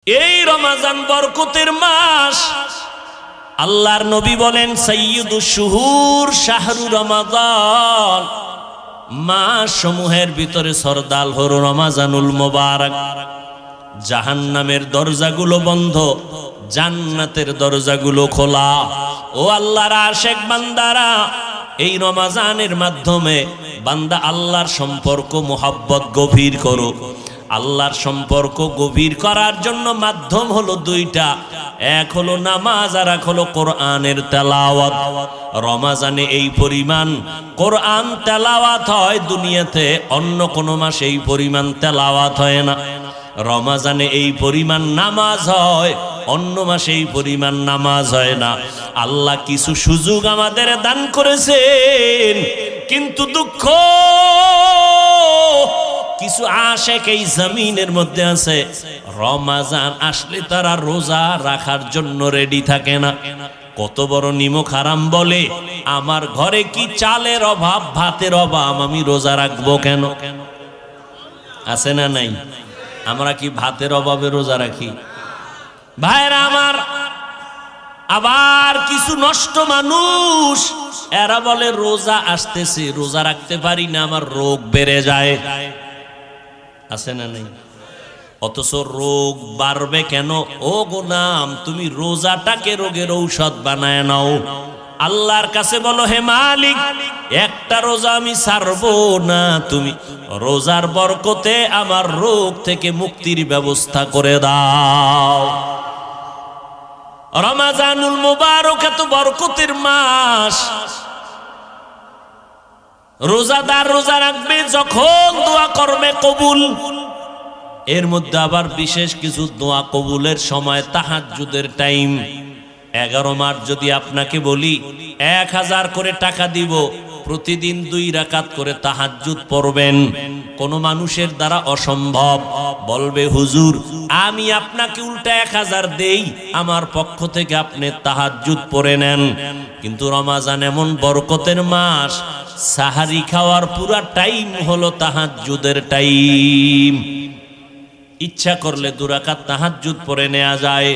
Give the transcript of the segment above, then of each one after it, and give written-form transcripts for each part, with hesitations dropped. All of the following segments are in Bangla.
এই রমজান বরকতের মাস। আল্লাহর নবী বলেন সাইয়্যিদুশ শুহুর শাহরু রমাদান, মাস সমূহের ভিতরে সরদার হলো রমজানুল মুবারক। জাহান্নামের দরজাগুলো বন্ধ, জান্নাতের দরজাগুলো খোলা। ও আল্লাহর আশিক বান্দারা, এই রমজানের মাধ্যমে বান্দা আল্লাহর সম্পর্ক মুহাব্বত গভীর করো। আল্লাহর সম্পর্ক গভীর করার জন্য মাধ্যম হলো দুইটা, এক হলো নামাজ আর এক হলো কোরআনের তেলাওয়াত। রমজানে এই পরিমাণ কোরআন তেলাওয়াত হয়, দুনিয়াতে অন্য কোনো মাসে এই পরিমাণ তেলাওয়াত হয় না। রমজানে এই পরিমাণ নামাজ হয়, অন্য মাসে এই পরিমাণ নামাজ হয় না। আল্লাহ কিছু সুযোগ আমাদের দান করেছেন, কিন্তু দুঃখ কিছু আশিক এই জমিনের মধ্যে আছে, রমজান আসলে তারা রোজা রাখার জন্য রেডি থাকে না। কত বড় নিমক হারাম বলে, আমার ঘরে কি চালের অভাব, ভাতের অভাব, আমি রোজা রাখবো কেন? আছে না নাই? আমরা কি ভাতের অভাবে রোজা রাখি? ভাইরা আমার, আবার কিছু নষ্ট মানুষ এরা বলে রোজা আসতেছে, রোজা রাখতে পারি না, আমার রোগ বেড়ে যায়। আছে না নাই? অথচ রোগ বাড়বে কেন? ও গোলাম, তুমি রোজাটাকে রোগের ঔষধ বানায় নাও। আল্লাহর কাছে বলো, হে মালিক, একটা রোজা আমি ছাড়বো না, তুমি রোজার বরকতে আমার রোগ থেকে মুক্তির ব্যবস্থা করে দাও। রমজানুল মুবারক এত বরকতের মাস। রোজাদার রোজা রাখবে, যখন দোয়া করবে কবুল। এর মধ্যে আবার বিশেষ কিছু দোয়া কবুলের সময় তাহাজ্জুদের টাইম। 11 মাস যদি আপনাকে বলি 1000 করে টাকা দিব, প্রতিদিন 2 রাকাত করে তাহাজ্জুদ পড়বেন, কোন মানুষের দ্বারা অসম্ভব। বলবে হুজুর, আমি আপনাকে উল্টা 1000 দেই, আমার পক্ষ থেকে আপনি তাহাজ্জুদ পড়ে নেন। কিন্তু রমজান এমন বরকতের মাস, সাহারি খাওয়ার পুরা টাইম হলো তাহাজ্জুদের টাইম। ইচ্ছা করলে 2 রাকাত তাহাজ্জুদ পড়ে নেওয়া যায়,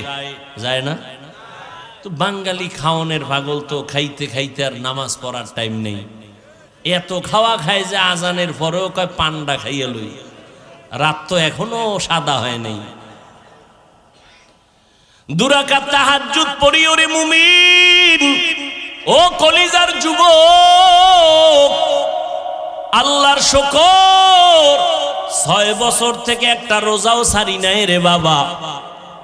যায় না? তো বাঙালি খাওয়ানোর পাগল, তো খাইতে খাইতে আর নামাজ পড়ার টাইম নেই। এত খাওয়া খায় যে আজানের পরেও কয় পান্ডা খাইয়ে লই, রাত তো এখনো সাদা হয় নাই। 2 রাকাত তাহাজ্জুদ পড়ি ওরে মুমিন, ও কলিজার যুবক, আল্লাহর শুকর, 6 বছর থেকে একটা রোজাও ছাড়ি নাই রে বাবা।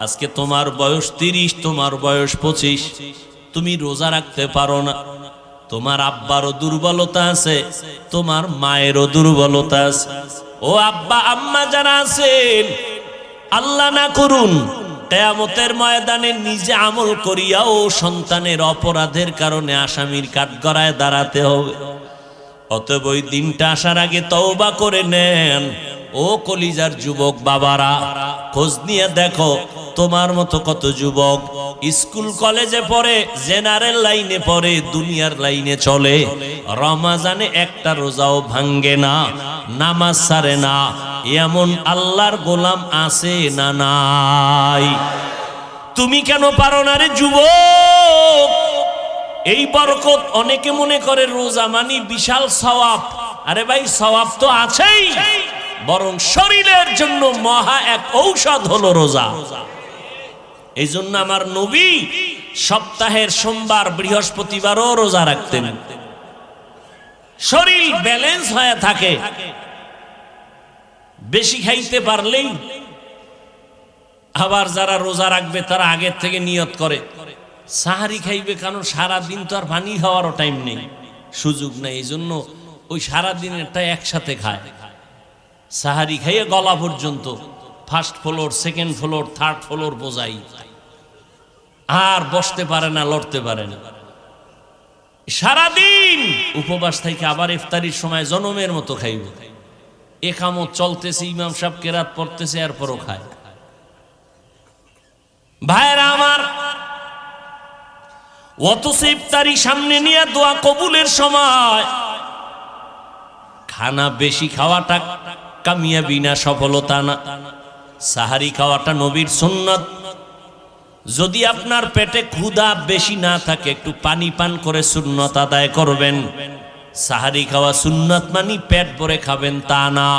আজকে তোমার বয়স 30, তোমার বয়স 25, তুমি রোজা রাখতে পারো না। তোমার আব্বারও দুর্বলতা আছে, তোমার মায়েরও দুর্বলতা আছে। ও আব্বা আম্মা যারা আছেন, আল্লাহ না করুন কিয়ামতের ময়দানে নিজে আমল করিয়াও সন্তানের অপরাধের কারণে আসামির কাঠগড়ায় দাঁড়াতে হবে। অতএব ওই দিনটা আসার আগে তওবা করে নেন। ও কলিজার যুবক বাবারা, খোঁজ নিয়ে দেখো তোমার মতো কত যুবক স্কুল কলেজে পড়ে, জেনারেল লাইনে পড়ে, দুনিয়ার লাইনে চলে, রমজানে একটা রোজাও ভাঙ্গে না, নামাজ ছাড়ে না। এমন আল্লাহর গোলাম আছে না নাই? তুমি কেন পারো না রে যুবক? এই বরকত, অনেকে মনে করে রোজা মানি বিশাল সওয়াব। আরে ভাই, সওয়াব তো আছেই, বরং শরীরের জন্য মহা এক ঔষধ হলো রোজা। এই জন্য আমার নবী সপ্তাহের সোমবার বৃহস্পতিবারও রোজা রাখতেন, শরীর ব্যালেন্স হয়ে থাকে। বেশি খাইতে পারলেই, আবার যারা রোজা রাখবে তারা আগের থেকে নিয়ত করে সাহারি খাইবে, কারণ সারাদিন তো আর পানি খাওয়ারও টাইম নেই, সুযোগ নেই। এই জন্য ওই সারাদিনেরটা একসাথে খায়, সাহারি খাইয়ে গলা পর্যন্ত, first floor, second floor, third floor বোঝাই, আর বসতে পারে না, লড়তে পারে না, সারাদিন উপবাস থেকে আবার ইফতারির সময় জনমের মতো খাইব। একামত চলতেছে, ইমাম সাহেব কেরাত পড়তেছে, এরপরও খায়। ভাইরা আমার, অথচ ইফতারি সামনে নিয়ে দোয়া কবুলের সময় খানা বেশি খাওয়াটা কামিয়াবি না, সফলতা না। সাহারি খাওয়াটা নবীর সুন্নাত। যদি আপনার পেটে ক্ষুধা বেশি না থাকে একটু পানি পান করে সুন্নাত আদায় করবেন। সাহারি খাওয়া সুন্নাত মানে পেট ভরে খাবেন তা না।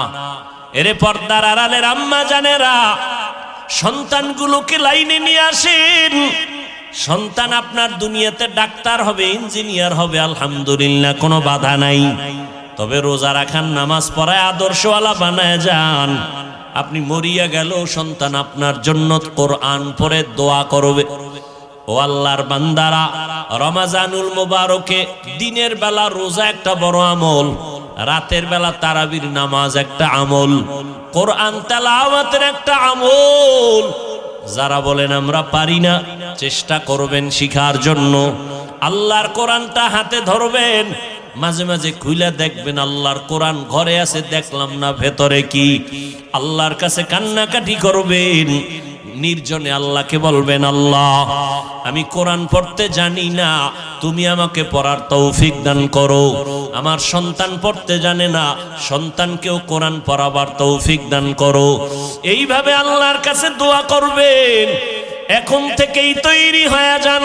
এরে পর্দার আড়ালের আম্মা জানেরা, সন্তানগুলোকে লাইনে নিয়ে আসেন। সন্তান আপনার দুনিয়াতে ডাক্তার হবে, ইঞ্জিনিয়ার হবে, আলহামদুলিল্লাহ, কোনো বাধা নাই। তবে রোজা রাখান, নামাজ পড়ায় আদর্শওয়ালা বানায় যান। আপনি মরিয়া গেল সন্তান আপনার জন্য কোরআন পড়ে দোয়া করবে। ও আল্লাহর বান্দারা, রমাজানুল মুবারকে দিনের বেলা রোজা একটা বড় আমল, রাতের বেলা তারাবির নামাজ একটা আমল, কোরআন তেলাওয়াতের একটা আমল। যারা বলেন আমরা পারি না, চেষ্টা করবেন শিখার জন্য। আল্লাহর কোরআনটা হাতে ধরবেন, মাঝে মাঝে খুলে দেখবেন আল্লাহর কোরআন ঘরে আছে, দেখলাম না ভেতরে কি। আল্লাহর কাছে কান্নাকাটি করবেন, নির্জনে আল্লাহকে বলবেন, আল্লাহ আমি কোরআন পড়তে জানি না, তুমি আমাকে পড়ার তৌফিক দান করো। আমার সন্তান পড়তে জানে না, সন্তানকেও কোরআন পড়াবার তৌফিক দান করো। এইভাবে আল্লাহর কাছে দোয়া করবেন। এখন থেকেই তৈরি হয়ে যান,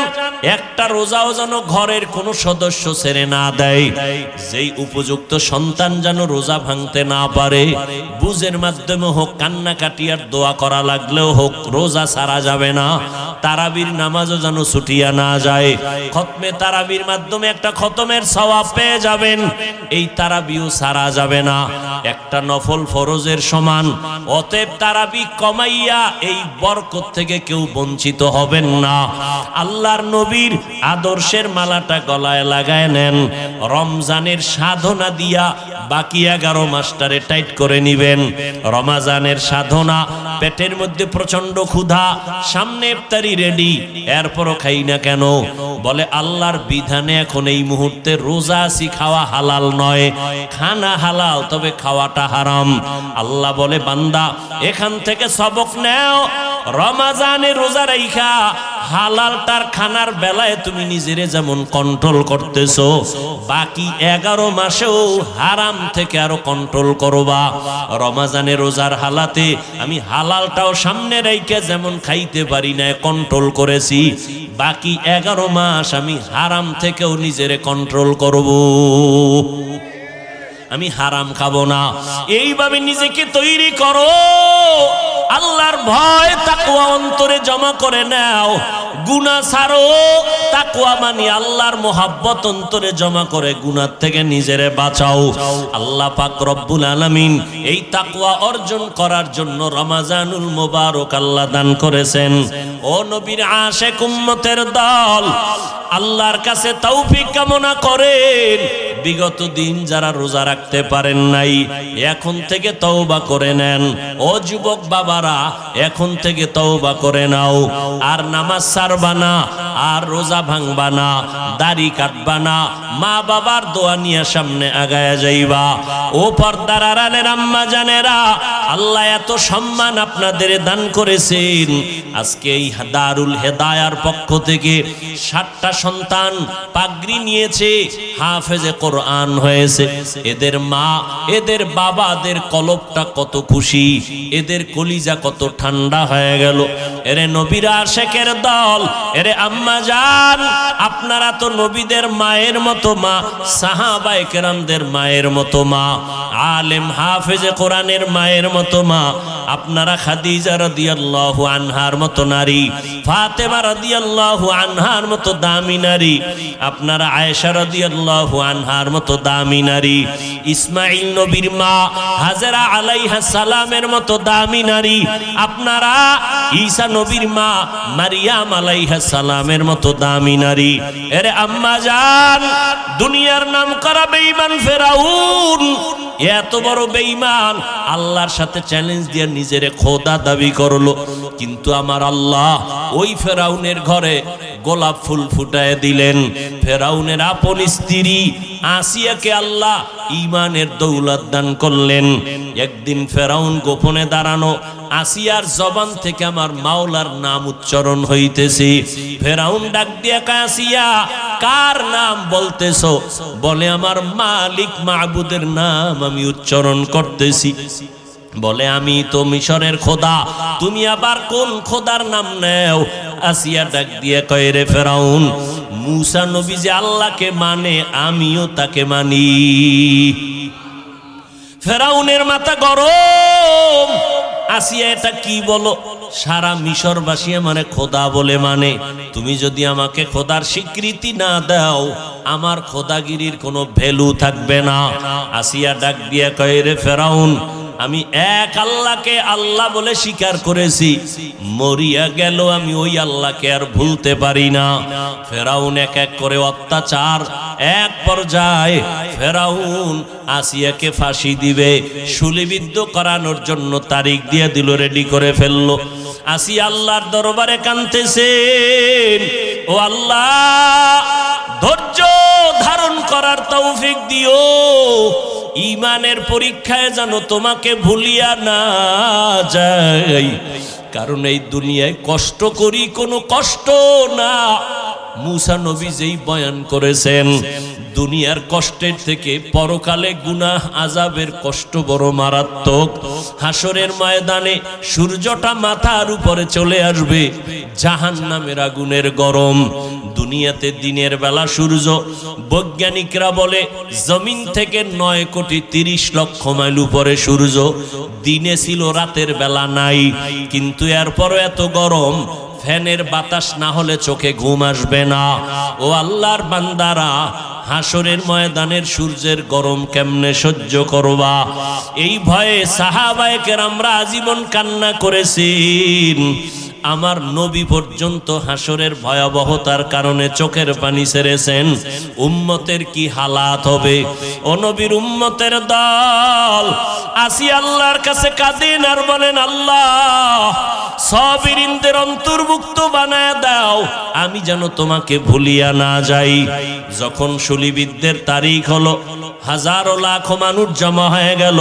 একটা রোজাও যেন ঘরের কোনো সদস্য ছেড়ে না দেয়। যেই উপযুক্ত সন্তান যেন রোজা ভাঙতে না পারে, বুঝের মাধ্যমে হোক, কান্নাকাটি আর দোয়া করা লাগলেও হোক, রোজা ছাড়া যাবে না। তারাবির নামাজও যেন ছুটিয়া না যায়। খতমে তারাবির মাধ্যমে একটা খতমের সওয়াব পেয়ে যাবেন, এই তারাবিও ছাড়া যাবে না, একটা নফল ফরজের সমান। অতএব তারাবি কমাইয়া এই বরকত থেকে কেউ বঞ্চিত হবেন না। আল্লাহর নবীর আদর্শের মালাটা গলায় লাগায় নেন। রমজানের সাধনা দিয়া বাকি 11 মাসটারে টাইট করে নিবেন। রমজানের সাধনা, পেটের মধ্যে প্রচন্ড ক্ষুধা, সামনে ইফতারি রেডি, এরপরও খাই না কেন? বলে আল্লাহর বিধানে এখন এই মুহূর্তে রোজা আছি, খাওয়া হালাল নয়। খানা হালাল, তবে খাওয়াটা হারাম। আল্লাহ বলে, বান্দা এখান থেকে সবক নেও। রমজানে রোজা রাইখা হালালটার খানার বেলায় তুমি নিজেরে যেমন কন্ট্রোল করতেছো, বাকি 11 মাসেও হারাম থেকে আরো কন্ট্রোল করবা। রমজানে রোজার হালাতে আমি হালালটাও সামনে রাইখা যেমন খাইতে পারি না, কন্ট্রোল করেছি, বাকি 11 মাস আমি হারাম থেকেও নিজেরে কন্ট্রোল করব। আমি হারাম খাবো না। এইভাবে নিজেকে তৈরি করো। আল্লাহর ভয় তাকওয়া অন্তরে জমা করে নাও। গুনাহ ছাড়ো। তাকওয়া মানে আল্লাহর মোহাব্বত অন্তরে জমা করে গুনাহ থেকে নিজেরে বাঁচাও। আল্লাহ পাক রব্বুল আলামিন এই তাকওয়া অর্জন করার জন্য রমজানুল মুবারক আল্লাহ দান করেছেন। ও নবীর আশিক উম্মতের দল, আল্লাহর কাছে তৌফিক কামনা করেন। বিগত দিন যারা রোজা রাখতে পারেন নাই, এখন থেকে তওবা করে নেন। ও যুবক বাবারা, এখন থেকে তওবা করে নাও। আর নামাজ ছাড়বা না, আর রোজা ভাঙবা না, দাড়ি কাটবা না, মা বাবার দোয়া নিয়ে সামনে আগায়া যাইবা। ও পর্দার আড়ালের আম্মা জানেরা, আল্লাহ এত সম্মান আপনাদের দান করেছেন। আজকে এই দারুল হেদায়ার পক্ষ থেকে 60টা সন্তান পাগড়ি নিয়েছে, হাফেজে কোরআন হয়েছে। এদের মা, এদের বাবাদের কলবটা কত খুশি, এদের কলিজা কত ঠান্ডা হয়ে গেল। এরে নবীর আশিকের দল, এরে আম্মা জান, আপনারা তো নবীদের মায়ের মতো মা, সাহাবায়ে কেরামদের মায়ের মতো মা, আলেম হাফেজে কোরআনের মায়ের মতো মা। আপনারা খাদিজা রাদিয়াল্লাহু আনহার মতো নারী, ফাতেমা রাদিয়াল্লাহু আনহার মতো দামি নারী, আপনারা আয়েশা রাদিয়াল্লাহু আনহার মতো দামি নারী, ইসমাঈল নবীর মা হাজেরা আলাইহা সালামের মতো দামি নারী, আপনারা ঈসা নবীর মা মারিয়াম আলাইহা সালামের মতো দামি নারী। এরে আম্মা জান, দুনিয়ার নাম করা বেঈমান ফেরাউন এত বড় বেঈমান, আল্লাহর সাথে চ্যালেঞ্জ দিয়ে নিজেরে খোদা দাবি করলো। কিন্তু আমার আল্লাহ ওই ফেরাউনের ঘরে গোলাপ ফুল ফুটায় দিলেন। ফেরাউনের আপন স্ত্রী আসিয়াকে আল্লাহ ঈমানের দৌলত দান করলেন। একদিন ফেরাউন গোপনে দাঁড়ানো, আসিয়ার জবান থেকে আমার মাওলার নাম উচ্চারণ হইতেছে। ফেরাউন ডাক দিয়া কয়, আসিয়া কার নাম বলতেছো? বলে আমার মালিক মাবুদের নাম আমি উচ্চারণ করতেছি। বলে আমি তো মিশরের খোদা, তুমি আবার কোন খোদার নাম নেও? আসিয়া ডাক দিয়ে কয়, রে ফেরাউন, মূসা নবী যে আল্লাহকে মানে আমিও তাকে মানি। ফেরাউনের মাথা গরম। আসিয়া এটা কি বলো? সারা মিশরবাসী মানে খোদা বলে মানে, তুমি যদি আমাকে খোদার স্বীকৃতি না দাও আমার খোদাগিরির কোনো ভ্যালু থাকবে না। আসিয়া ডাক দিয়া কয়, রে ফেরাউন, আমি এক আল্লাহকে আল্লাহ বলে স্বীকার করেছি, মরিয়া গেল আমি ওই আল্লাহকে আর ভুলতে পারি না। ফেরাউন এক এক করে অত্যাচার, এক পর্যায়ে ফেরাউন আসিয়াকে ফাঁসি দিবে, শুলিবিদ্ধ করানোর জন্য তারিখ দিয়ে দিল, রেডি করে ফেললো। আসিয়া আল্লাহর দরবারে কাঁদতেছেন, ও আল্লাহ, ধৈর্য ধারণ করার তৌফিক দিও, ইমানের পরীক্ষায় যেন তোমাকে ভুলিয়া না যাই, কারণ এই দুনিয়ায় কষ্ট করি কোনো কষ্ট না। মূসা নবী যেই বয়ান করেছেন, দুনিয়ার কষ্টের থেকে পরকালে গুনাহ আযাবের কষ্ট বড় মারাত্মক। হাসরের ময়দানে সূর্যটা মাথার উপরে চলে আসবে, জাহান্নামের আগুনের গরম। দুনিয়াতে দিনের বেলা সূর্য, বৈজ্ঞানিকরা বলে জমিন থেকে 9,30,00,000 মাইল উপরে সূর্য, দিনে ছিল, রাতের বেলা নাই। কিন্তু এরপরও এত গরম, ফ্যানের বাতাস না হলে চোখে ঘুম আসবে না। ও আল্লাহর বান্দারা, হাসরের ময়দানের সূর্যের গরম কেমনে সহ্য করবা? এই ভয়ে সাহাবায়ে কেরামরা আজীবন কান্না করেছেন। আমার নবী পর্যন্ত হাসরের ভয়াবহতার কারণে চোখের পানি ছেড়েছেন। উম্মতের কি হালাত হবে? ও নবীর উম্মতের দল আসি আল্লাহর কাছে কাঁদেন আর বলেন, আল্লাহ, সাবিরিনদের অন্তর্ভুক্ত বানায় দাও, আমি যেন তোমাকে ভুলিয়া না যাই। যখন শুলিবিদ্ধের তারিখ হলো, হাজারো লাখো মানুষ জমা হয়ে গেল,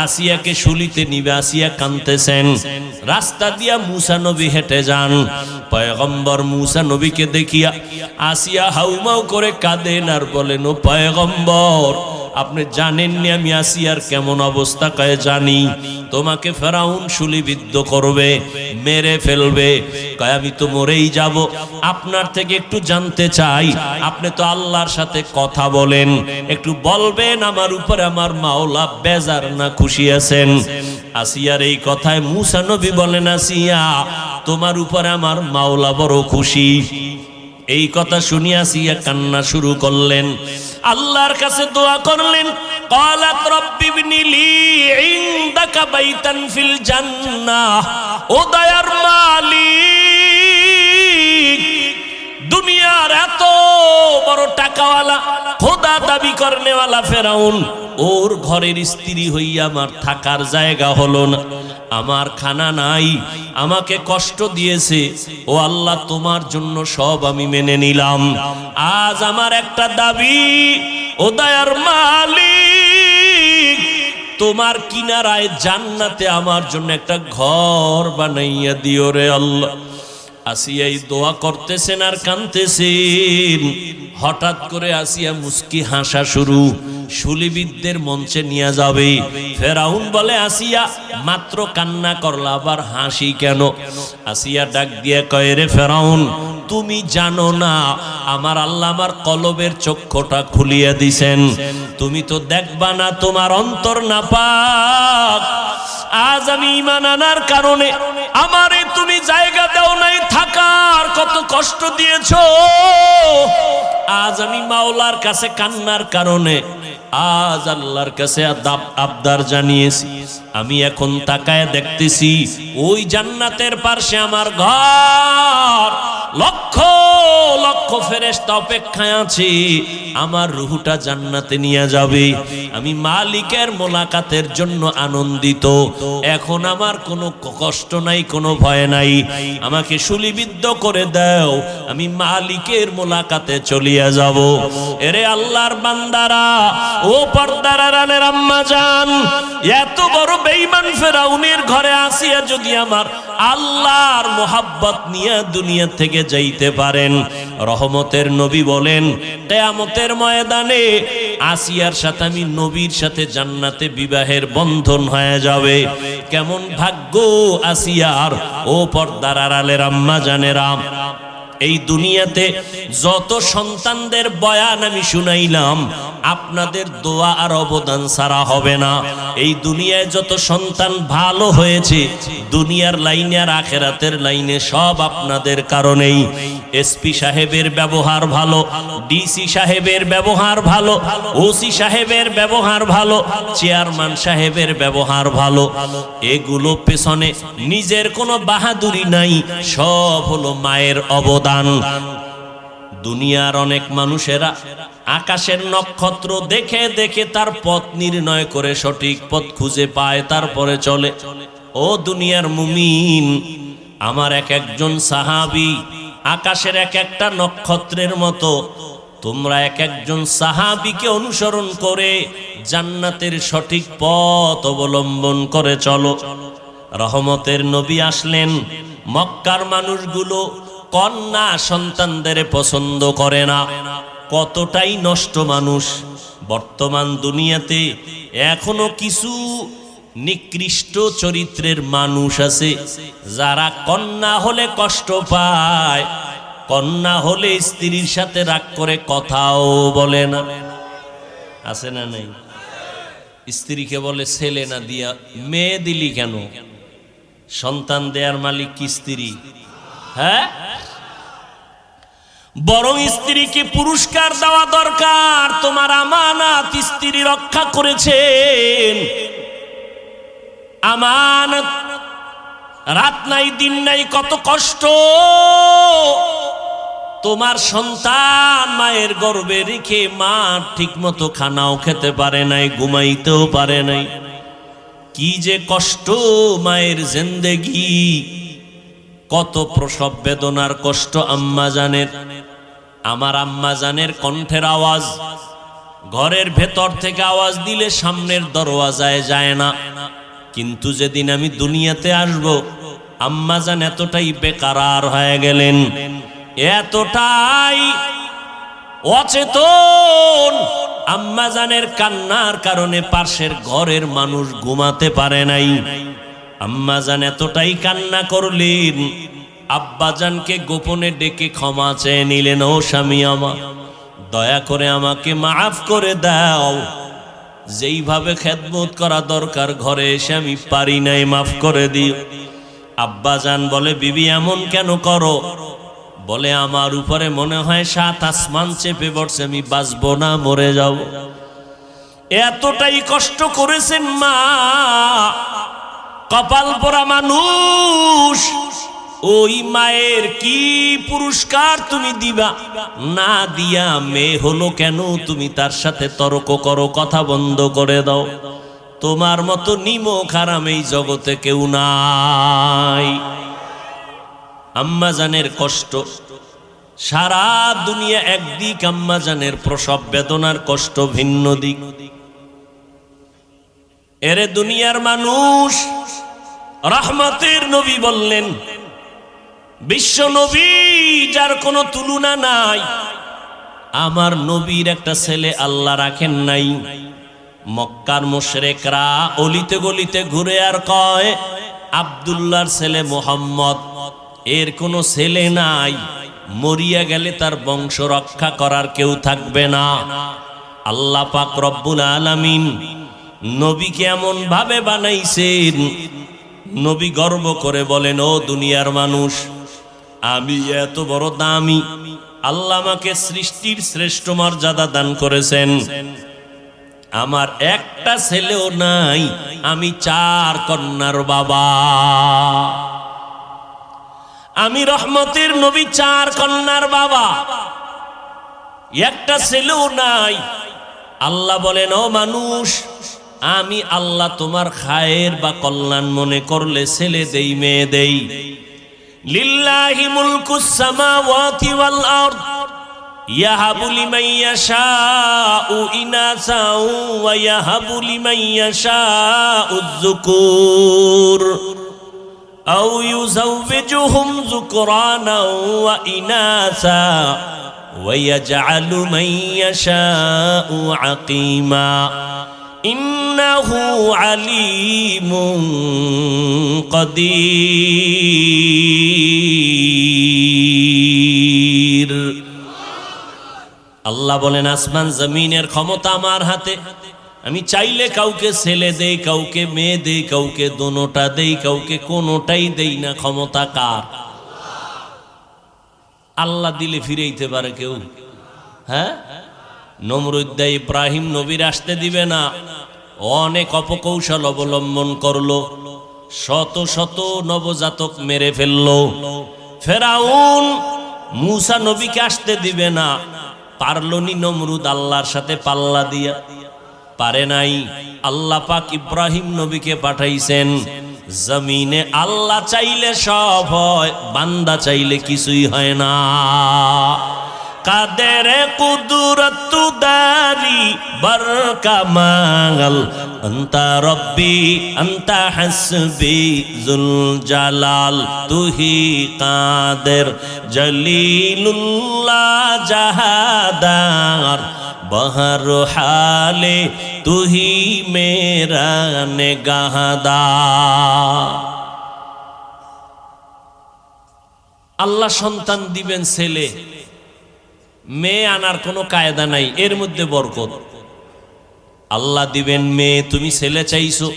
আসিয়াকে শুলিতে নিবে। আসিয়া কাঁদতেছেন। রাস্তা দিয়া মূসা নবী হেঁটে যান। পয়গম্বর মূসা নবীকে দেখিয়া আসিয়া হাউমাউ করে কাঁদেন আর বলেন, ও পয়গম্বর, আপনি জানেননি আমি আসিয়ার কেমন অবস্থা? কয়ে জানি, তোমাকে ফেরাউন শুলিবিদ্ধ করবে, মেরে ফেলবে। কয় আমি তো মরেই যাব, আপনার থেকে একটু জানতে চাই, আপনি তো আল্লাহর সাথে কথা বলেন, একটু বলবেন আমার উপরে আমার মাওলা বেজার না খুশি আছেন? আসিয়ার এই কথায় মূসা নবী বলেন, আসিয়া, তোমার উপরে আমার মাওলা বড় খুশি। এই কথা শুনিয়া আসিয়া কান্না শুরু করলেন, আল্লাহর কাছে দোয়া করলেন। ক্বালাত রাব্বি ইবনি লি ইনদাকা বাইতান ফিল জান্নাহ। ও দয়ার মালিক, দুনিয়ার এত বড় টাকাওয়ালা, খোদা দাবি করনেওয়ালা ফেরাউন, ওর ঘরের স্ত্রী হইয়া আমার থাকার জায়গা হলো না, আমার খানা নাই, আমাকে কষ্ট দিয়েছে। ও আল্লাহ, তোমার জন্য সব আমি মেনে নিলাম। আজ আমার একটা দাবি, ও দয়ার মালিক, তোমার কিনারায় জান্নাতে আমার জন্য একটা ঘর বানাইয়া দিও রে আল্লাহ। আসিয়া এই দোয়া করতেছেন আর কাঁদতেছেন। হঠাৎ করে আসিয়া মুস্কি হাসা শুরু, শুলিবিদ্ধের মঞ্চে নিয়ে যাবে। ফেরাউন বলে, আসিয়া, মাত্র কান্না করলা, আবার হাসি কেন? আসিয়া ডাক দিয়ে কয়, রে ফেরাউন, তুমি জানো না আমার আল্লাহ আমার কলবের চক্ষুটা খুলিয়ে দিছেন, তুমি তো দেখবা না, তোমার অন্তর নাপাক। আজ আমি ঈমান আনার কারণে আমারে তুমি জায়গা দাও নাই থাকার, কত কষ্ট দিয়েছো। আজ আমি মাওলার কাছে কান্নার কারণে আজ আল্লাহর কাছে আবদার জানিয়েছি। আমি এখন তাকায় দেখতেছি ওই জান্নাতের পাশে আমার ঘর, লক্ষ লক্ষ ফেরেশতা অপেক্ষায় আছে, আমার রূহটা জান্নাতে নিয়ে যাবে। আমি মালিকের মোলাকাতের জন্য আনন্দিত। এখন আমার কোনো কষ্ট নাই, কোনো ভয় নাই। আমাকে শুলিবিদ্ধ করে দাও, আমি মালিকের মোলাকাতে চলিয়া যাব। এরে আল্লাহর বান্দারা, ও পর্দার আড়ালের আম্মা জান, এত বড় বেঈমান ফেরাউনের ঘরে আসিয়া যদি আমার আল্লাহর মোহাব্বত নিয়ে দুনিয়া থেকে যাইতে পারেন, রহমতের নবী বলেন কিয়ামতের ময়দানে আসিয়ার সাথে আমি নবীর সাথে জান্নাতে বিবাহের বন্ধন হয়ে যাবে। কেমন ভাগ্য আসিয়ার! ও পর্দার আড়ালের আম্মা জানেরা, এই দুনিয়াতে যত সন্তানদের বয়ান আমি শুনাইলাম, আপনাদের দোয়া আর অবদান ছাড়া হবে না। এই দুনিয়ায় যত সন্তান ভালো হয়েছে, দুনিয়ার লাইনে আর আখেরাতের লাইনে সব আপনাদের কারণেই। এসপি সাহেবের ব্যবহার ভালো, ডিসি সাহেবের ব্যবহার ভালো, ওসি সাহেবের ব্যবহার ভালো, চেয়ারম্যান সাহেবের ব্যবহার ভালো, এগুলো পেছনে নিজের কোনো বাহাদুরি নাই, সব হলো মায়ের অবদান। দুনিয়ার অনেক মানুষেরা আকাশের নক্ষত্র দেখে দেখে তার পথ নির্ণয় করে সঠিক পথ খুঁজে পায়, তারপরে চলে। ও দুনিয়ার মুমিন, আমার এক একজন সাহাবী আকাশের এক একটা নক্ষত্রের মতো। তোমরা এক একজন সাহাবীকে অনুসরণ করে জান্নাতের সঠিক পথ অবলম্বন করে চলো। রহমতের নবী আসলেন, মক্কার মানুষগুলো কন্যা সন্তানদের পছন্দ করে না। কতটাই নষ্ট মানুষ! বর্তমান দুনিয়াতে এখনো কিছু নিকৃষ্ট চরিত্রের মানুষ আছে যারা কন্যা হলে কষ্ট পায়, কন্যা হলে স্ত্রীর সাথে রাগ করে কথাও বলে না। আছে না নাই? স্ত্রীকে বলে ছেলে না দিয়া মেয়ে দিলি কেন? সন্তান দেয়ার মালিক কি স্ত্রী? হ্যাঁ, বরং স্ত্রীকে পুরস্কার দেওয়া দরকার। তোমার আমানত স্ত্রী রক্ষা করেছেন। আমানত, রাত নাই দিন নাই কত কষ্ট। তোমার সন্তান মায়ের গর্ভে রেখে মা ঠিক মতো খানাও খেতে পারে নাই, ঘুমাইতেও পারে নাই। কি যে কষ্ট মায়ের জিন্দেগি, কত প্রসব বেদনার কষ্ট আম্মা জানের। আমার আম্মা জানের কণ্ঠের আওয়াজ ঘরের ভেতর থেকে আওয়াজ দিলে সামনের দরওয়াজায় যায় না। কিন্তু যেদিন আমি দুনিয়াতে আসব, আম্মা জান এতটাই বেকারার হয়ে গেলেন, এতটাই অচেতন, আম্মা জানের কান্নার কারণে পাশের ঘরের মানুষ ঘুমাতে পারে নাই। আম্মা জান এতটাই কান্না করলেন, আব্বাজানকে গোপনে ডেকে ক্ষমা চেয়ে নিলেন, ও স্বামী আমার, দয়া করে আমাকে মাফ করে দাও। যেইভাবে খেদমত করা দরকার ঘরে এসে আমি পারি নাই, মাফ করে দিও। আব্বাজান বলে, বিবি এমন কেন করো? বলে, আমার উপরে মনে হয় 7 আসমান চেপে পড়ছে, আমি বাঁচবো না, মরে যাব। এতটাই কষ্ট করেছেন মা। কপাল পোড়া মানুষ, ওই মায়ের কি পুরস্কার তুমি দিবা? না দিয়া মেয়ে হলো কেন তুমি তার সাথে তর্ক করো, কথা বন্ধ করে দাও। তোমার মতো নিমক হারাম এই জগতে কেউ নাই। আম্মা জানের কষ্ট সারা দুনিয়া একদিক, আম্মা জানের প্রসব বেদনার কষ্ট ভিন্ন দিক। এরে দুনিয়ার মানুষ, রহমতের নবী বললেন, বিশ্ব নবী যার কোনো তুলনা নাই, আমার নবীর একটা ছেলে আল্লাহ রাখেন নাই। মক্কার মুশরিকরা অলিতে গলিতে ঘুরে আর কয়, আব্দুল্লাহর ছেলে মুহাম্মদ, এর কোনো ছেলে নাই, মরিয়া গেলে তার বংশ রক্ষা করার কেউ থাকবে না। আল্লাহ পাক রব্বুল আলামিন নবীকে এমন ভাবে বানাইছেন, নবী গর্ব করে বলেন, ও দুনিয়ার মানুষ, আমি এত বড় দামি, আল্লাহ আমাকে সৃষ্টির শ্রেষ্ঠ মর্যাদা দান করেছেন। আমার একটা ছেলেও নাই, আমি 4 কন্যার বাবা। আমি রহমতের নবী 4 কন্যার বাবা, একটা ছেলেও নাই। আল্লাহ বলেন, ও মানুষ, আমি আল্লাহ তোমার খায়ের বা কল্যাণ মনে করলে ছেলে দেই, মেয়ে দেই। লিল্লাহি মুলকুস সামাওয়াতি ওয়াল আরদ ইয়াহাবু লিমান ইয়াশাউ ইনাসা ওয়া ইয়াহাবু লিমান ইয়াশাউ যুকুর। আও ইউযাওবিজুহুম যুকরানা ওয়া ইনাসা ওয়া ইয়াজআলু মান ইয়াশাউ আকিমা ইন্নাহু আলিমুন কাদির। আল্লাহ বলেন আসমান জমিনের ক্ষমতা আমার হাতে, আমি চাইলে কাউকে ছেলে দেই, কাউকে মেয়ে দেই, কাউকে দোনোটা দেই, কাউকে কোনোটাই দেই না। ক্ষমতা কার? আল্লাহ দিলে ফিরাইতে পারে কেউ? হ্যাঁ, নমরুদ দেয় ইব্রাহিম নবীর আসতে দিবে না, অনেক অপকৌশল অবলম্বন করলো, শত শত নবজাতক মেরে ফেললো। ফেরাউন মূসা নবীকে আসতে দিবে না, পারলনি নমরুদ আল্লাহর সাথে পাল্লা দিয়া? পারে নাই। আল্লাহ পাক ইব্রাহিম নবীকে পাঠাইছেন। জমিনে আল্লাহ চাইলে সব হয়, বান্দা চাইলে কিছুই হয় না। কাদের কুদরত দারি বরকামাল আনতা রব্বি আনতা হাসবি জুল জালাল তুহি কাদের জলিলুল্লাহ জাহাদার বহর হালে তুহি মেরা নেগাহদার। আল্লাহ সন্তান দিবেন ছেলে, মেয়ে আনার কোনো কায়দা নাই, এর মধ্যে বরকত। আল্লাহ দিবেন মেয়ে, তুমি ছেলে চাইছো,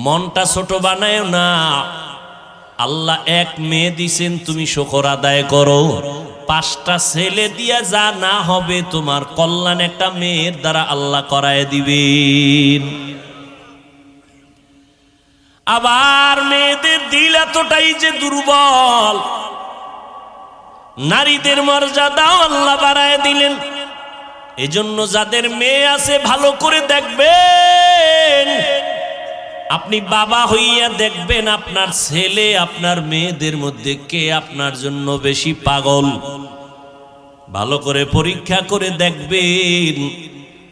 মনটা ছোট বানায় না। আল্লাহ এক মেয়ে দিছেন, তুমি শুকর আদায় করো। 5টা ছেলে দিয়া যা না হবে তোমার কল্যাণ একটা মেয়ের দ্বারা আল্লাহ করায় দিবেন। আবার মেয়েদের দিল এতটাই যে দুর্বল, নারীদের মর্যাদাও আল্লাহ বাড়ায় দিলেন। এজন্য যাদের মেয়ে আছে ভালো করে দেখবেন। আপনি বাবা হইয়া দেখবেন আপনার ছেলে আপনার মেয়েদের মধ্যে কে আপনার জন্য বেশি পাগল। ভালো করে পরীক্ষা করে দেখবেন।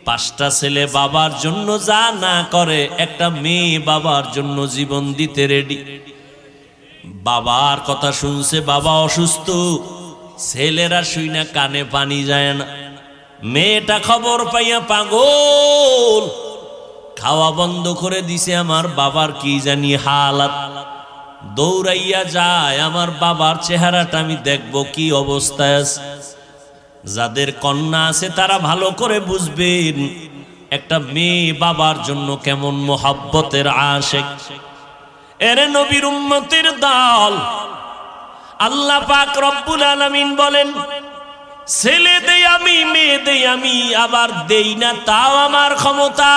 5টা ছেলে বাবার জন্য যা না করে, একটা মেয়ে বাবার জন্য জীবন দিতে রেডি। বাবার কথা শুনছে, বাবা অসুস্থ, ছেলেরা শুইনা কানে পানি যায় না। মেয়েটা খবর পাইয়া পাগল, খাওয়া বন্ধ করে দিছে, আমার বাবার কি জানি হালাত। দৌড়াইয়া যায়, আমার বাবার চেহারাটা আমি দেখবো কি অবস্থায় আছে। যাদের কন্যা আছে তারা ভালো করে বুঝবেন একটা মেয়ে বাবার জন্য কেমন মোহাব্বতের আশিক। এরে নবীর উম্মতের দল, আল্লাহ পাক রব্বুল আলামিন বলেন, ছেলে দেই আমি, মেয়ে দেই আমি, আবার দেই না তাও আমার ক্ষমতা।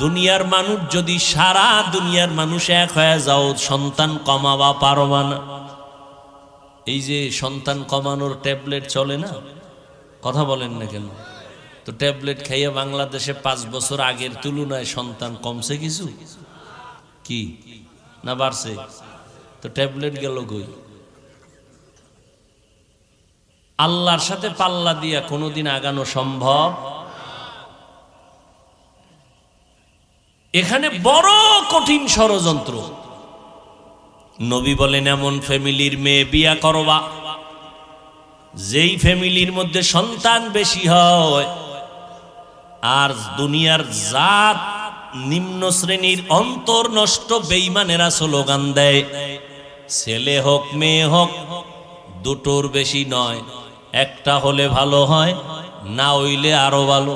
দুনিয়ার মানুষ যদি সারা দুনিয়ার মানুষ এক হয়ে যাও, সন্তান কমাবা পারবা না। এই যে সন্তান কমানোর ট্যাবলেট চলে না, কথা বলেন না কেন? তো ট্যাবলেট খাইয়ে বাংলাদেশে 5 বছর আগের তুলনায় সন্তান কমছে কিছু কি না বাড়ছে? তো ট্যাবলেট গেল কই? আল্লাহর সাথে পাল্লা দিয়া কোনোদিন আগানো সম্ভব? এখানে বড় কঠিন ষড়যন্ত্র। নবী বলেন, এমন ফ্যামিলির মেয়ে বিয়া করবা যেই ফ্যামিলির মধ্যে সন্তান বেশি হয়, আর দুনিয়ার জাত নিম্ন শ্রেণীর অন্তর নষ্ট বেঈমানেরা স্লোগান দেয়, ছেলে হোক মেয়ে হোক দুটোর বেশি নয়, একটা হলে ভালো হয়, না হইলে আরো ভালো।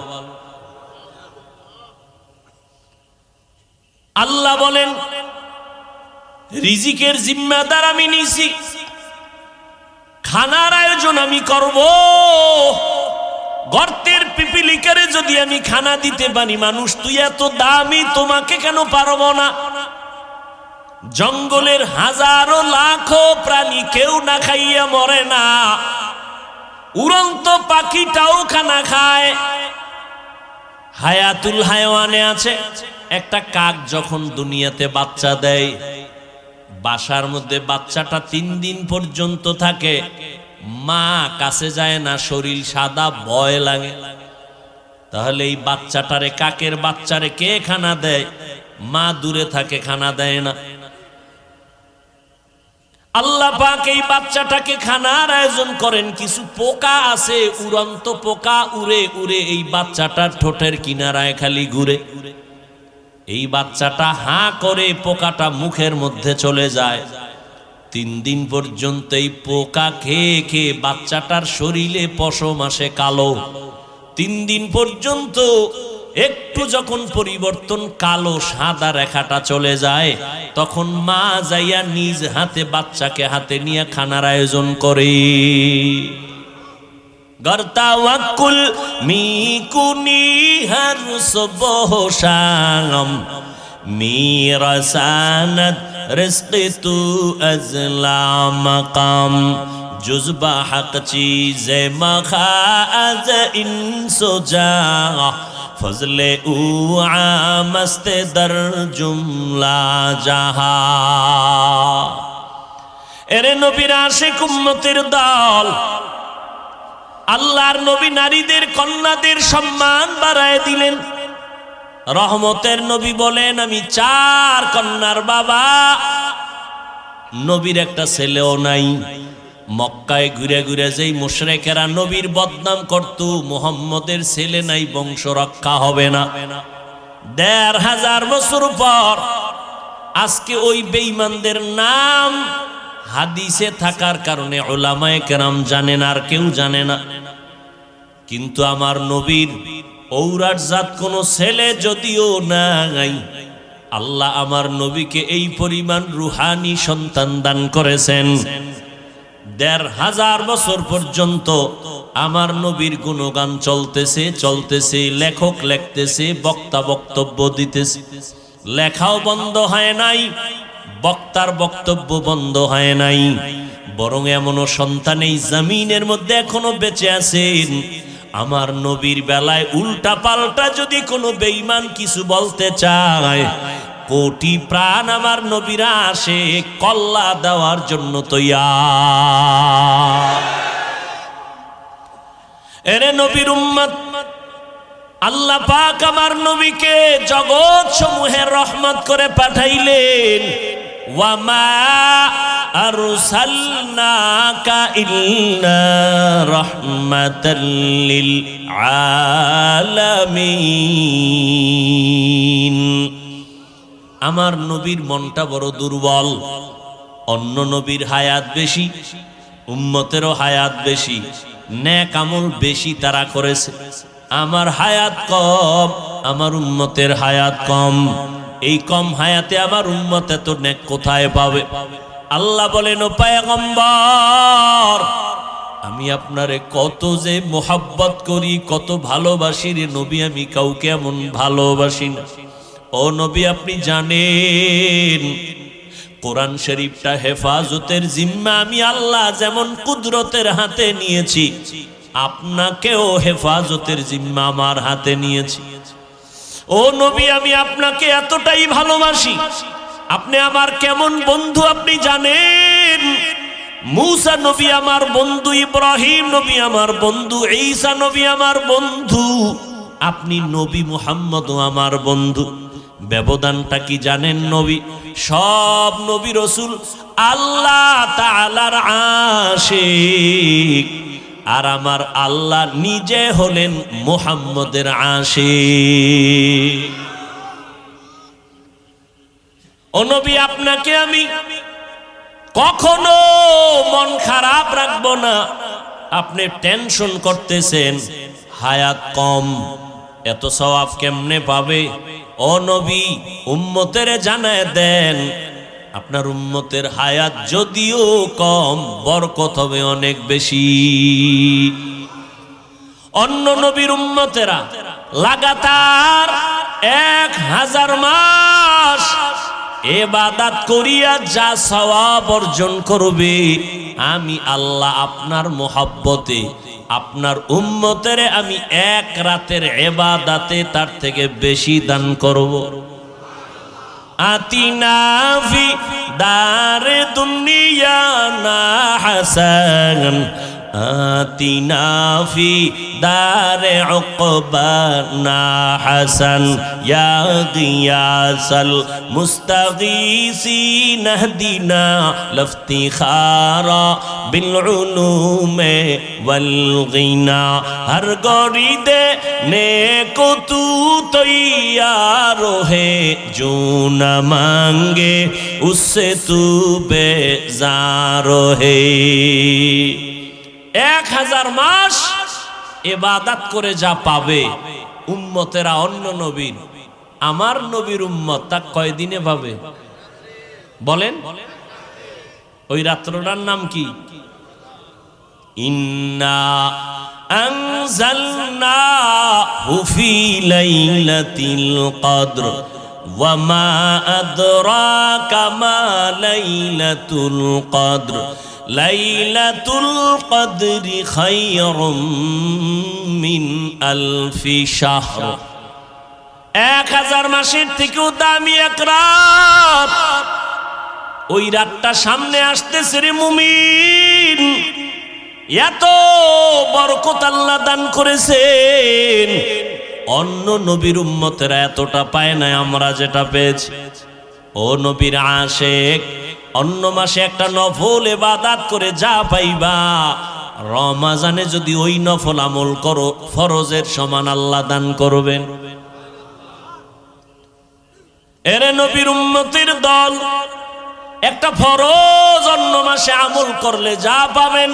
আল্লাহ বলেন, রিজিকের জিম্মাদার আমি নিছি, খানার আয়োজন আমি করব। গর্তের পিপিলিকারে যদি আমি খানা দিতে পারি, মানুষ তুই এত দামি, তোমাকে কেন পারবো না? জঙ্গলের হাজারো লাখো প্রাণী কেউ না খাইয়া মরে না, উড়ন্ত পাখিটাও খানা খায়। হায়াতুল হায়ওয়ানে আছে, একটা কাক যখন দুনিয়াতে বাচ্চা দেয়, বাসার মধ্যে বাচ্চাটা 3 দিন পর্যন্ত থাকে, মা কাছে যায় না, শরীর সাদা, ভয় লাগে। তাহলে এই বাচ্চাটারে, কাকের বাচ্চারে কে খানা দেয়? মা দূরে থাকে, খানা দেয় না। আল্লাহ পাক এই বাচ্চাটাকে খানার আয়োজন করেন। কিছু পোকা আছে, উড়ন্ত পোকা, উড়ে উড়ে এই বাচ্চাটার ঠোঁটের কিনারায় খালি ঘুরে। এই বাচ্চাটা হাঁ করে পোকাটা মুখের মধ্যে চলে যায়। 3 দিন পর্যন্ত এই পোকা খেয়ে খেয়ে বাচ্চাটার শরীরে পশম আসে কালো। 3 দিন পর্যন্ত একটু যখন পরিবর্তন কালো সাদা রেখাটা চলে যায়, তখন মা যাইয়া নিজ হাতে বাচ্চাকে হাতে নিয়ে খানার আয়োজন করে। গর্তাওয়াকুল মিকুনি হর সুবহ শাম মিরাসানাত রিজকি তু আজলা মাকাম जुज़्बा हक चीज़े मखाज़ इंसुजा फजले उ आमस्ते दर जुमला जहा। एरे नबीर आशिक उम्मतेर दल, আল্লাহর নবী নারীদের কন্যাদের সম্মান বাড়ায় দিলেন। রহমতের নবী বলেন, আমি 4 কন্যার বাবা। নবীর একটা ছেলেও নাই। মক্কায় ঘুরে ঘুরে যেই মুশরিকেরা নবীর বদনাম করত, মুহাম্মদের ছেলে নাই, বংশ রক্ষা হবে না। 1500 বছর পর আজকে ওই বেঈমানদের নাম হাদিসে থাকার কারণে উলামায়ে কেরাম জানেন, আর কেউ জানে না। কিন্তু আমার নবীর ঔরাট জাত কোনো ছেলে যদিও নাই, আল্লাহ আমার নবীকে এই পরিমাণ রুহানি সন্তান দান করেছেন। 1500 বছর পর্যন্ত আমার নবীর গুণগান চলতেছে চলতেছে, লেখক লিখতেছে, বক্তা বক্তব্য দিতেছে, লেখাও বন্ধ হয় নাই, বক্তার বক্তব্য বন্ধ হয় নাই। বরং এমনও সন্তান এই জমিনের মধ্যে এখনো বেঁচে আছেন। আমার নবীর বেলায় উল্টা পাল্টা যদি কোনো বেঈমান কিছু বলতে চায়, কোটি প্রাণ আমার নবীরা আসে কল্লা দেওয়ার জন্য তৈয়ার। এরে নবীর উম্মত, আল্লাহ পাক আমার নবীকে জগৎ সমূহের রহমত করে পাঠাইলেন। ওয়ামা আরসালনাকা ইল্লা রাহমাতাল লিল আলামিন। আমার নবীর মনটা বড় দুর্বল। অন্য নবীর হায়াত বেশি, উম্মতেরও হায়াত বেশি, নেক আমল বেশি তারা করেছে। আমার হায়াত কম, আমার উম্মতের হায়াত কম। এই কম হায়াতে আমার উম্মত এত নেক কোথায় পাবে? আল্লাহ বলেন, ও পয়গম্বর, আমি আপনারে কত যে মোহাব্বত করি, কত ভালোবাসি রে নবী, আমি কাউকে এমন ভালোবাসি না। ও নবী, আপনি জানেন কোরআন শরীফটা হেফাজতের জিম্মা আমি আল্লাহ যেমন কুদরতের হাতে নিয়েছি, আপনাকেও হেফাজতের জিম্মা আমার হাতে নিয়েছি। ও নবী, আমি আপনাকে এতটাই ভালোবাসি, আপনি আমার কেমন বন্ধু আপনি জানেন। মূসা নবী আমার বন্ধু, ইব্রাহিম নবী আমার বন্ধু, ঈসা নবী আমার বন্ধু, আপনি নবী মুহাম্মদও আমার বন্ধু। ব্যবধানটা কি জানেন? নবী, সব নবী রাসূল আল্লাহ তাআলার আশিক, আর আমার আল্লাহ নিজে হলেন মুহাম্মদের আশিক। ও নবী, আপনাকে আমি কখনো মন খারাপ রাখবো না। আপনি টেনশন করতেছেন হায়াত কম, এত সওয়াব কেমনে পাবে? ও নবী, উম্মতের জানায় দেন, আপনার উম্মতের হায়াত যদিও কম, বরকত হবে অনেক বেশি। অন্য নবীর উম্মতেরা লাগাতার 1000 মাস ইবাদত করিয়া যা সওয়াব অর্জন করবে, আমি আল্লাহ আপনার মোহাব্বতে আপনার উম্মতের আমি 1 রাতের ইবাদতে তার থেকে বেশি দান করব। আতিনা ফি দারে দুনিয়া না হাসান آتنا في دار عقبانا حسن يا غياث المستغيثين اهدنا لافتخارا بالعلوم والغنى ہر گوری دے نیکو تو تیار ہے جو نہ مانگے اس سے تو بیزار ہے 1000 মাস ইবাদত করে যা পাবে উম্মতেরা অন্য নবীর আমার নবীর উম্মত তা কয়দিনে পাবে বলেন ওই রাত্রটার নাম কি ইন্না আনজালনাহু ফি লাইলাতিল কদর ওয়া মা আদরাকা মা লাইলাতুল কদর লাইলাতুল কদরি খায়রুম মিন আলফি শাহর 1000 মাসের থেকেও দামি এক রাত ওই রাতটা সামনে আসতেছে রে মুমিন এত বরকত আল্লাহ দান করেছেন অন্য নবীর উম্মতেরা এতটা পায় না আমরা যেটা পেয়েছি ও নবীর আশিক অন্য মাসে একটা নফল ইবাদত করে যা পাইবা রমজানে যদি ওই নফল আমল করো ফরজের সমান আল্লাহ দান করবেন এরে নবীর উম্মতের দল একটা ফরজ অন্য মাসে আমল করলে যা পাবেন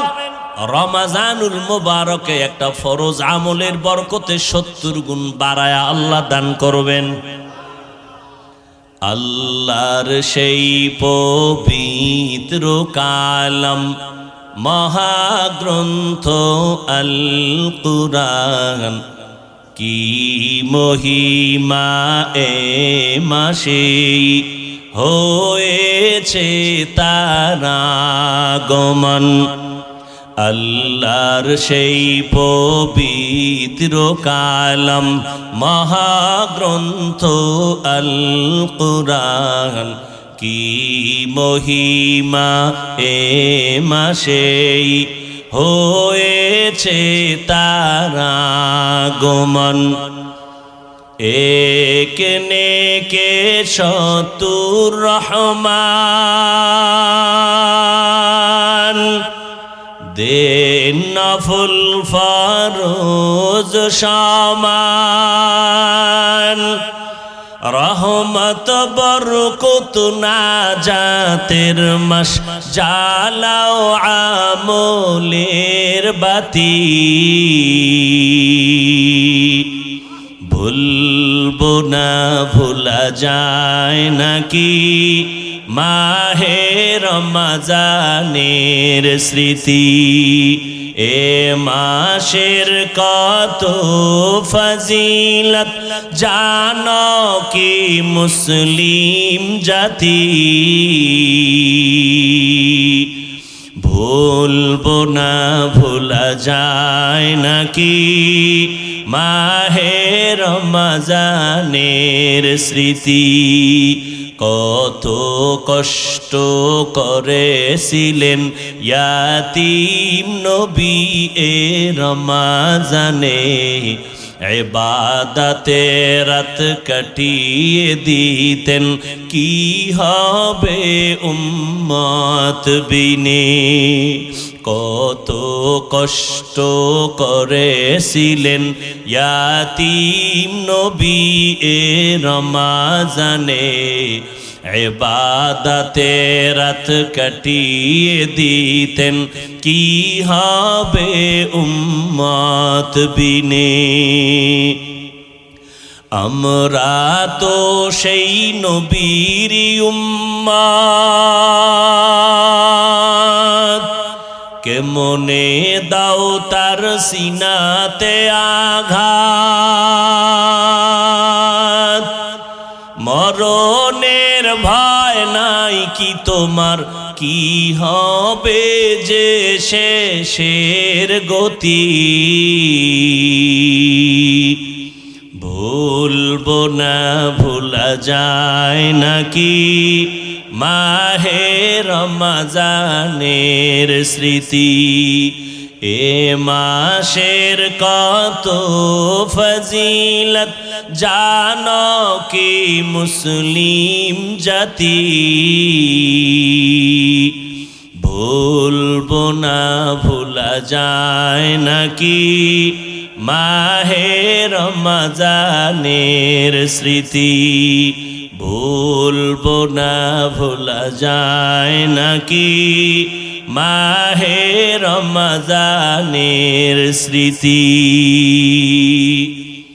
রমজানুল মুবারকে একটা ফরজ আমলের বরকতে 70 গুণ বাড়ায়া আল্লাহ দান করবেন আল্লাহর সেই পবিত্র কালাম মহাগ্রন্থ আল কুরআন কি মহিমা এ মাসে হয়েছে তার আগমন আল্লাহর সেই পবিত্র কালাম মহাগ্রন্থ আল কুরআন কি মহিমা এ মাসেই হয়েছে তার আগমন এক নেকে শতুর রহমান দেন নফল ফরজ সমান রহমত বরকত নাজাতের মাস জ্বালাও আমলের বাতি ভুলবো না ভোলা যায় নাকি মাহে রমজানের স্মৃতি এ মাসের কত ফজিলত জানো কি মুসলিম জাতি ভুলবো না ভোলা যায় নাকি মাহে রমজানের স্মৃতি কত কষ্ট করেছিলেন ইয়াতীম নবী এ রমজানে ইবাদতে রাত কাটিয়ে দিতেন কি হবে উম্মত বিনে কত কষ্ট করেছিলেন ইয়াতীম নবী এ রমজানে ইবাদতে রাত কাটিয়ে দিতেন কি হবে উম্মত বিনে আমরা তো সেই নবীর উম্মত কেমনে দাও তার সিনাতে আঘাত মরণের ভয় নাই কি তোমার কি হবে যে শেষের গতি ভুলবো না ভোলা যায় নাকি মাহে রমজানের স্মৃতি। এ মাসের কত ফজিলত জানো কি মুসলিম জাতি, ভুলবো না ভোলা যায় নাকি মাহে রমজানের স্মৃতি, ভুলবো না ভোলা যায় নাকি মাহে রমজানের স্মৃতি।